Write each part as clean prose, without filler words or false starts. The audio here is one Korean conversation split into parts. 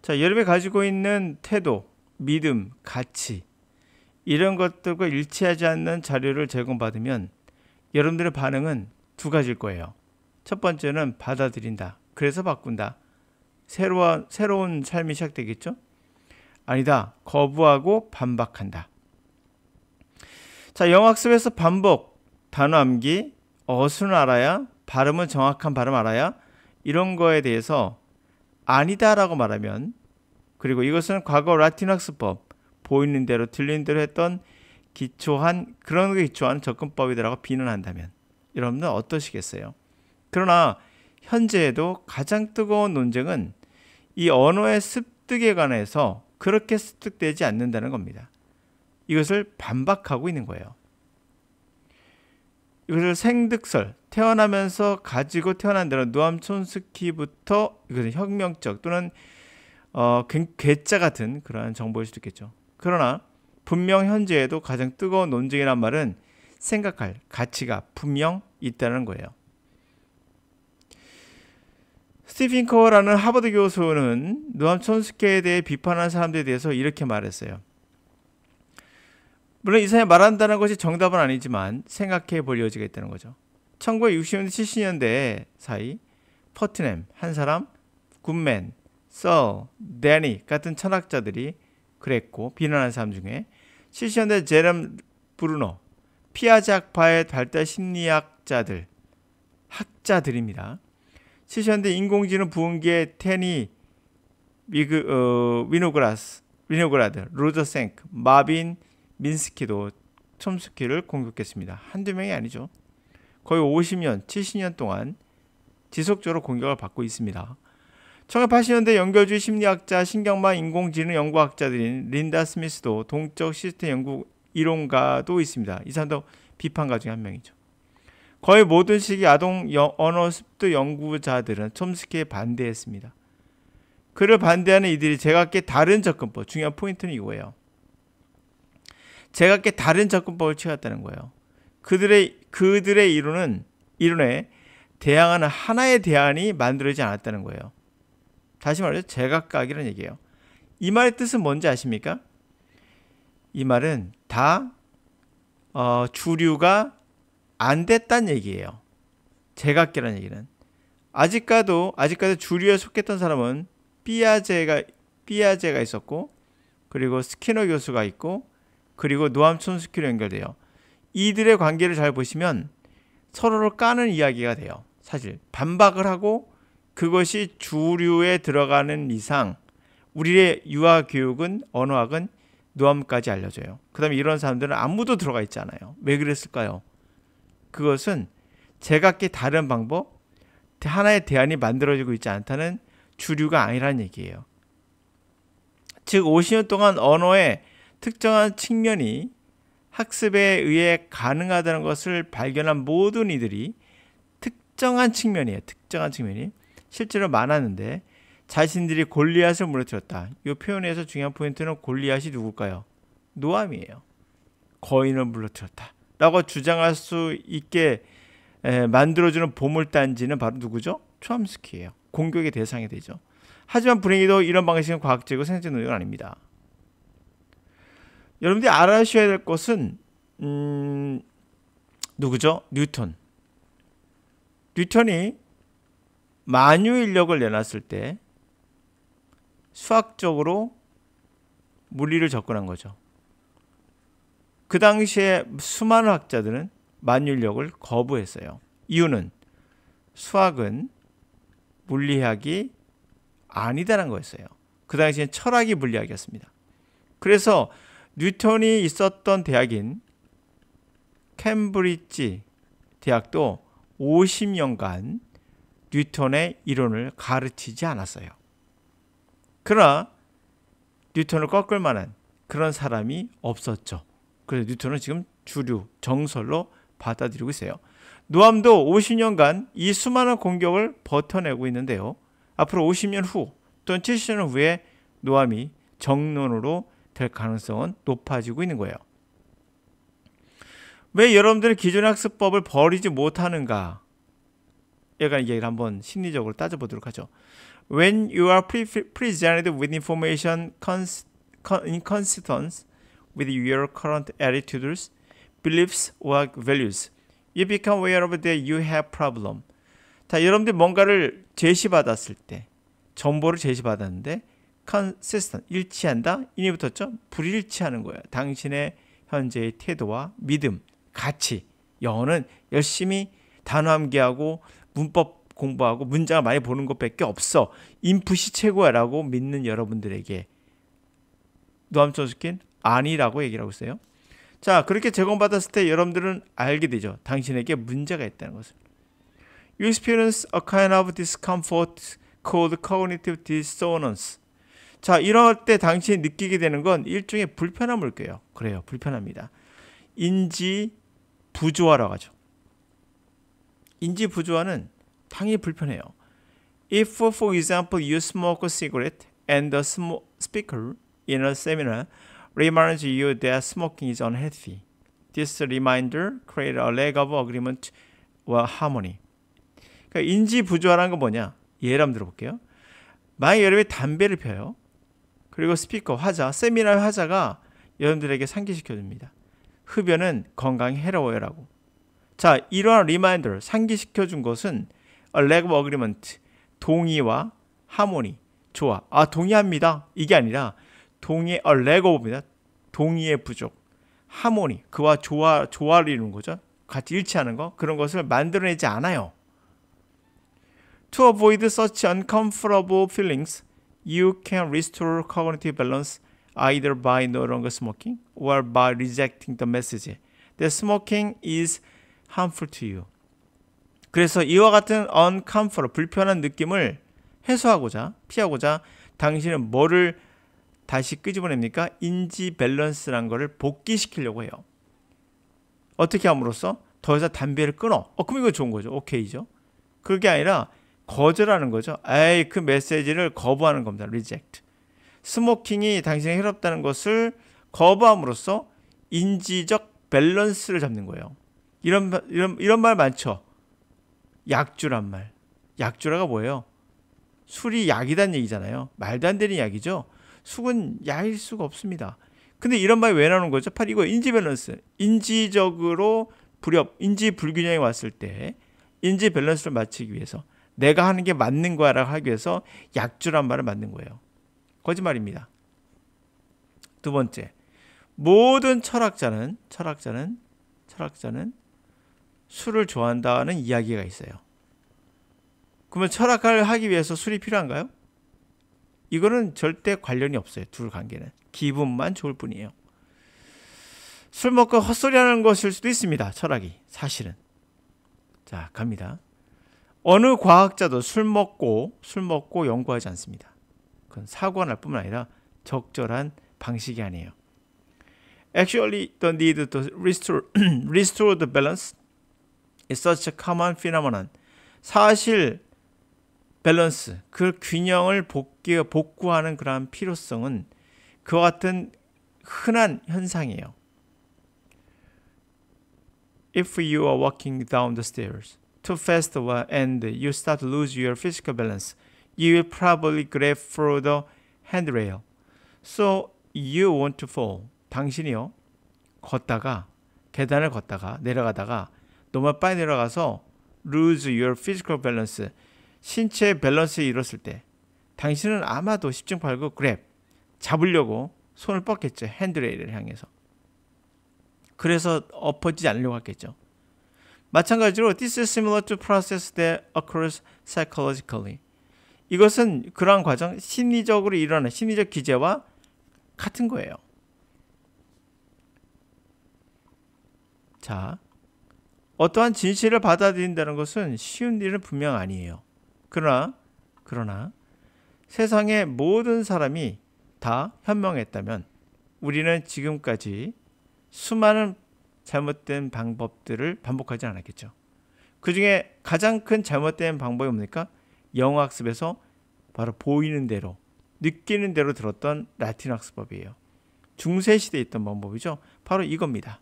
자, 여러분이 가지고 있는 태도, 믿음, 가치 이런 것들과 일치하지 않는 자료를 제공받으면 여러분들의 반응은 두 가지일 거예요. 첫 번째는 받아들인다. 그래서 바꾼다. 새로운 삶이 시작되겠죠? 아니다. 거부하고 반박한다. 자, 영어학습에서 반복, 단어 암기, 어순을 알아야, 발음은 정확한 발음 알아야 이런 거에 대해서 아니다라고 말하면, 그리고 이것은 과거 라틴 학습법, 보이는 대로 들리는 대로 했던 그런 게 기초한 접근법이라고 비난한다면 여러분은 어떠시겠어요? 그러나 현재에도 가장 뜨거운 논쟁은 이 언어의 습득에 관해서 그렇게 습득되지 않는다는 겁니다. 이것을 반박하고 있는 거예요. 이것을 생득설, 태어나면서 가지고 태어난 대로 노암 촘스키부터 이것은 혁명적 또는 괴짜 같은 그러한 정보일 수도 있겠죠. 그러나 분명 현재에도 가장 뜨거운 논쟁이란 말은 생각할 가치가 분명 있다는 거예요. 스티븐 커라는 하버드 교수는 노암 촘스키에 대해 비판하는 사람들에 대해서 이렇게 말했어요. 물론 이 사람이 말한다는 것이 정답은 아니지만 생각해 볼 여지가 있다는 거죠. 1960년대 70년대 사이 퍼트넴 한 사람, 굿맨, 데니 같은 철학자들이 그랬고 비난한 사람 중에 70년대 제렘 브루노, 피아제 학파의 발달 심리학자들, 학자들입니다. 70년대 인공지능 부흥기의 테니 위노그라드, 로저 생크, 마빈 민스키도 촘스키를 공격했습니다. 한두 명이 아니죠. 거의 50년, 70년 동안 지속적으로 공격을 받고 있습니다. 1980년대 연결주의 심리학자, 신경망 인공지능 연구학자들인 린다 스미스도 동적 시스템 연구 이론가도 있습니다. 이 사람도 비판가 중에 한 명이죠. 거의 모든 시기 아동 언어 습득 연구자들은 촘스키에 반대했습니다. 그를 반대하는 이들이 제각기 다른 접근법, 중요한 포인트는 이거예요. 제각기 다른 접근법을 취했다는 거예요. 그들의 이론에 대항하는 하나의 대안이 만들어지지 않았다는 거예요. 다시 말해서 제각각이라는 얘기예요. 이 말의 뜻은 뭔지 아십니까? 이 말은 다 주류가 안 됐다는 얘기예요. 제각기라는 얘기는. 아직까지 주류에 속했던 사람은 삐아제가 있었고, 그리고 스키너 교수가 있고, 그리고 노암 촘스키로 연결돼요. 이들의 관계를 잘 보시면 서로를 까는 이야기가 돼요. 사실 반박을 하고 그것이 주류에 들어가는 이상 우리의 유아교육은 언어학은 노암까지 알려줘요. 그 다음에 이런 사람들은 아무도 들어가 있지 않아요. 왜 그랬을까요? 그것은 제각기 다른 방법, 하나의 대안이 만들어지고 있지 않다는 주류가 아니라는 얘기예요. 즉 50년 동안 언어의 특정한 측면이 학습에 의해 가능하다는 것을 발견한 모든 이들이 특정한 측면이 실제로 많았는데 자신들이 골리앗을 무너뜨렸다. 이 표현에서 중요한 포인트는 골리앗이 누굴까요? 노암이에요. 거인을 무너뜨렸다 라고 주장할 수 있게 만들어주는 보물단지는 바로 누구죠? 촘스키예요. 공격의 대상이 되죠. 하지만 불행히도 이런 방식은 과학적이고 생산적 논리가 아닙니다. 여러분들이 알아셔야 될 것은 누구죠? 뉴턴이 만유인력을 내놨을 때 수학적으로 물리를 접근한 거죠. 그 당시에 수많은 학자들은 만유인력을 거부했어요. 이유는 수학은 물리학이 아니다라는 거였어요. 그 당시엔 철학이 물리학이었습니다. 그래서 뉴턴이 있었던 대학인 캠브리지 대학도 50년간 뉴턴의 이론을 가르치지 않았어요. 그러나 뉴턴을 꺾을 만한 그런 사람이 없었죠. 그래서 뉴턴은 지금 주류, 정설로 받아들이고 있어요. 노암도 50년간 이 수많은 공격을 버텨내고 있는데요. 앞으로 50년 후 또는 70년 후에 노암이 정론으로 될 가능성은 높아지고 있는 거예요. 왜 여러분들이 기존의 학습법을 버리지 못하는가에 여기가 얘기를 한번 심리적으로 따져보도록 하죠. When you are presented with information inconsistent with your current attitudes, beliefs, or values, you become aware of that you have problem. 자, 여러분들이 뭔가를 제시받았을 때, 정보를 제시받았는데 consistent, 일치한다? 인이 붙었죠? 불일치하는 거예요. 당신의 현재의 태도와 믿음, 가치. 영어는 열심히 단어 암기하고 문법 공부하고 문장을 많이 보는 것밖에 없어. 인풋이 최고야 라고 믿는 여러분들에게 노암 촘스키는 아니라고 얘기를 하고 있어요. 자, 그렇게 제공받았을 때 여러분들은 알게 되죠. 당신에게 문제가 있다는 것을. You experience a kind of discomfort called cognitive dissonance. 자, 이럴 때 당신이 느끼게 되는 건 일종의 불편함을 거예요. 그래요, 불편합니다. 인지 부조화라고 하죠. 인지 부조화는 당연히 불편해요. If, for example, you smoke a cigarette and the speaker in a seminar reminds you that smoking is unhealthy, this reminder creates a lack of agreement or harmony. 그러니까 인지 부조화라는 건 뭐냐? 예를 한번 들어볼게요. 만약 여러분이 담배를 펴요. 그리고 스피커, 화자, 세미나 화자가 여러분들에게 상기시켜줍니다. 흡연은 건강에 해로워요라고. 자, 이러한 리마인더를 상기시켜준 것은 a lack of agreement, 동의와 하모니, 조화. 아, 동의합니다. 이게 아니라 동의의 a lack of입니다. 동의의 부족. 하모니, 그와 조화를 이루는 거죠. 같이 일치하는 거. 그런 것을 만들어내지 않아요. To avoid such uncomfortable feelings, you can restore cognitive balance either by no longer smoking or by rejecting the message that smoking is harmful to you. 그래서 이와 같은 uncomfortable, 불편한 느낌을 해소하고자, 피하고자 당신은 뭐를 다시 끄집어냅니까? 인지 밸런스라는 거를 복귀시키려고 해요. 어떻게 함으로써? 더 이상 담배를 끊어. 그럼 이거 좋은 거죠. 오케이죠. 그게 아니라 거절하는 거죠. 에이, 그 메시지를 거부하는 겁니다. reject. 스모킹이 당신에게 해롭다는 것을 거부함으로써 인지적 밸런스를 잡는 거예요. 이런 말 많죠. 약주란 말. 약주라가 뭐예요? 술이 약이란 얘기잖아요. 말도 안 되는 약이죠. 술은 약일 수가 없습니다. 근데 이런 말이 왜 나오는 거죠? 바로 이거 인지 밸런스. 인지적으로 인지 불균형이 왔을 때 인지 밸런스를 맞추기 위해서 내가 하는 게 맞는 거야 라고 하기 위해서 약주란 말을 만든 거예요. 거짓말입니다. 두 번째, 모든 철학자는 술을 좋아한다는 이야기가 있어요. 그러면 철학을 하기 위해서 술이 필요한가요? 이거는 절대 관련이 없어요. 둘 관계는. 기분만 좋을 뿐이에요. 술 먹고 헛소리하는 것일 수도 있습니다. 철학이 사실은. 자, 갑니다. 어느 과학자도 술 먹고 연구하지 않습니다. 그건 사고가 날 뿐만 아니라 적절한 방식이 아니에요. Actually, the need to restore the balance is such a common phenomenon. 사실 밸런스, 그 균형을 복구하는 그러한 필요성은 그와 같은 흔한 현상이에요. If you are walking down the stairs too fast and you start to lose your physical balance, you will probably grab for the handrail. So you want to fall. 당신이요. 계단을 걷다가 내려가다가 너무 빨리 내려가서 lose your physical balance. 신체의 밸런스를 잃었을 때 당신은 아마도 10중 8구 grab, 잡으려고 손을 뻗겠죠. 핸드레일을 향해서. 그래서 엎어지지 않으려고 했겠죠. 마찬가지로 this is similar to process that occurs psychologically. 이것은 그러한 과정, 심리적으로 일어나는 심리적 기제와 같은 거예요. 자, 어떠한 진실을 받아들인다는 것은 쉬운 일은 분명 아니에요. 그러나 세상의 모든 사람이 다 현명했다면 우리는 지금까지 수많은 잘못된 방법들을 반복하지 않았겠죠. 그 중에 가장 큰 잘못된 방법이 뭡니까? 영어 학습에서 바로 보이는 대로, 느끼는 대로 들었던 라틴 학습법이에요. 중세시대에 있던 방법이죠. 바로 이겁니다.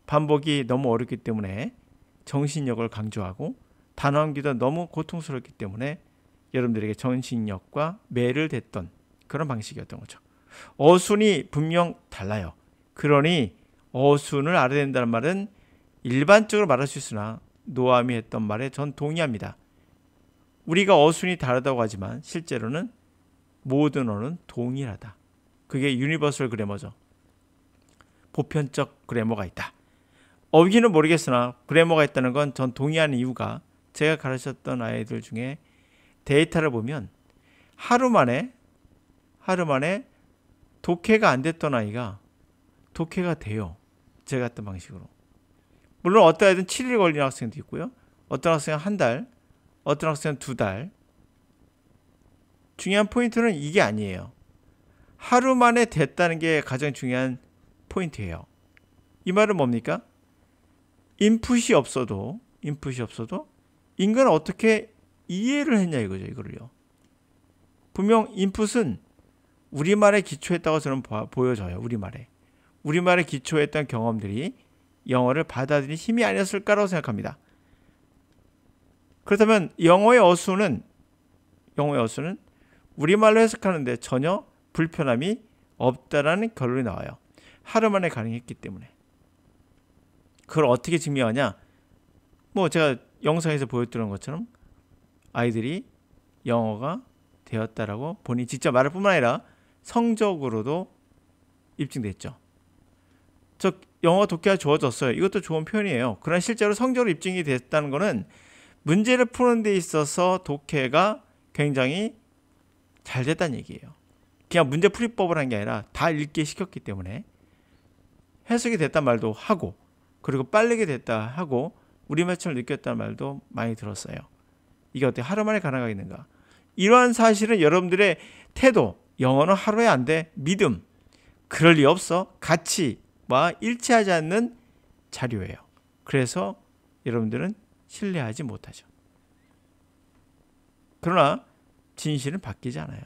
반복이 너무 어렵기 때문에 정신력을 강조하고 단원기도 너무 고통스럽기 때문에 여러분들에게 전신력과 매를 댔던 그런 방식이었던 거죠. 어순이 분명 달라요. 그러니 어순을 알아야 된다는 말은 일반적으로 말할 수 있으나 노암이 했던 말에 전 동의합니다. 우리가 어순이 다르다고 하지만 실제로는 모든 어는 동일하다. 그게 유니버설 그래머죠. 보편적 그래머가 있다. 어휘는 모르겠으나 그래머가 있다는 건 전 동의하는 이유가 제가 가르쳤던 아이들 중에 데이터를 보면 하루 만에 독해가 안 됐던 아이가 독해가 돼요. 제가 했던 방식으로. 물론 어떤 아이들은 7일 걸리는 학생도 있고요. 어떤 학생은 한 달, 어떤 학생은 2달. 중요한 포인트는 이게 아니에요. 하루 만에 됐다는 게 가장 중요한 포인트예요. 이 말은 뭡니까? 인풋이 없어도 인간은 어떻게 이해를 했냐 이거죠. 이거를요. 분명 인풋은 우리말에 기초했다고 저는 보여져요. 우리말에 기초했던 경험들이 영어를 받아들인 힘이 아니었을까라고 생각합니다. 그렇다면 영어의 어수는 우리말로 해석하는데 전혀 불편함이 없다라는 결론이 나와요. 하루 만에 가능했기 때문에. 그걸 어떻게 증명하냐? 제가 영상에서 보여드린 것처럼 아이들이 영어가 되었다라고 본인이 직접 말할 뿐만 아니라 성적으로도 입증됐죠. 저 영어 독해가 좋아졌어요. 이것도 좋은 표현이에요. 그러나 실제로 성적으로 입증이 됐다는 것은 문제를 푸는 데 있어서 독해가 굉장히 잘 됐다는 얘기예요. 그냥 문제풀이법을 한 게 아니라 다 읽게 시켰기 때문에 해석이 됐단 말도 하고 그리고 빠르게 됐다 하고 우리말처럼 느꼈다는 말도 많이 들었어요. 이게 어떻게 하루 만에 가능하겠는가? 이러한 사실은 여러분들의 태도, 영어는 하루에 안 돼, 믿음, 그럴 리 없어, 가치와 일치하지 않는 자료예요. 그래서 여러분들은 신뢰하지 못하죠. 그러나 진실은 바뀌지 않아요.